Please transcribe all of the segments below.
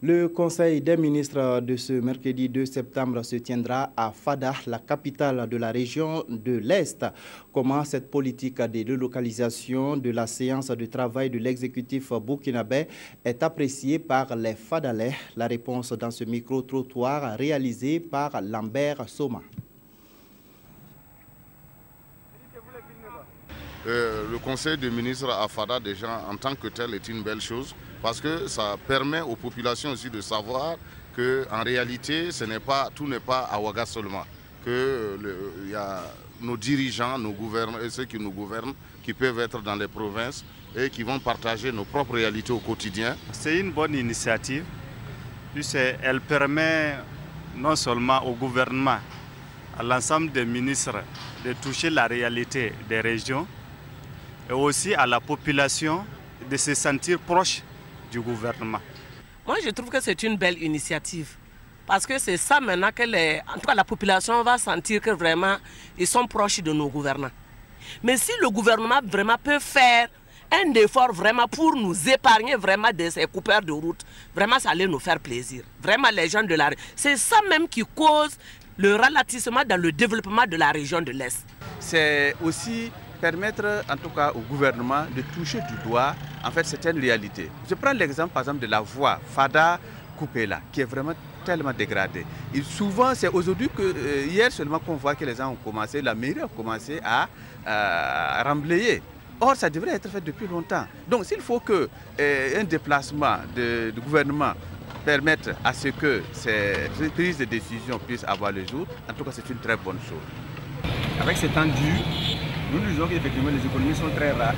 Le Conseil des ministres de ce mercredi 2 septembre se tiendra à Fada, la capitale de la région de l'Est. Comment cette politique de délocalisation de la séance de travail de l'exécutif burkinabé est appréciée par les Fadalais? La réponse dans ce micro-trottoir réalisé par Lambert Soma. Le Conseil des ministres à Fada, déjà, en tant que tel, est une belle chose parce que ça permet aux populations aussi de savoir qu'en réalité, tout n'est pas à Ouaga seulement. Il y a nos dirigeants, nos gouvernants et ceux qui nous gouvernent qui peuvent être dans les provinces et qui vont partager nos propres réalités au quotidien. C'est une bonne initiative puisqu'elle permet non seulement au gouvernement, à l'ensemble des ministres de toucher la réalité des régions, et aussi à la population de se sentir proche du gouvernement. Moi, je trouve que c'est une belle initiative. Parce que c'est ça maintenant que en tout cas, la population va sentir que vraiment, ils sont proches de nos gouvernants. Mais si le gouvernement vraiment peut faire un effort vraiment pour nous épargner vraiment de ces coupeurs de route, vraiment, ça allait nous faire plaisir. Vraiment, les gens de la région. C'est ça même qui cause le ralentissement dans le développement de la région de l'Est. C'est aussi permettre en tout cas au gouvernement de toucher du doigt en fait certaines réalités. Je prends l'exemple par exemple de la voie Fada-Koupéla qui est vraiment tellement dégradée. Et souvent c'est aujourd'hui que hier seulement qu'on voit que les gens ont commencé, la mairie a commencé à remblayer. Or ça devrait être fait depuis longtemps. Donc s'il faut qu'un déplacement du gouvernement permette à ce que ces prises de décision puissent avoir le jour, en tout cas c'est une très bonne chose. Avec ces temps durs, nous disons qu'effectivement les économies sont très rares.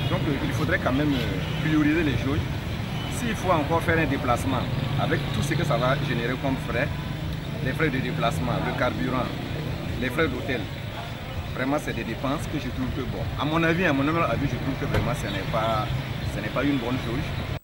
Donc il faudrait quand même prioriser les choses. S'il faut encore faire un déplacement, avec tout ce que ça va générer comme frais, les frais de déplacement, le carburant, les frais d'hôtel, vraiment c'est des dépenses que je trouve que bon. À mon avis, à mon humble avis, je trouve que vraiment ce n'est pas une bonne chose.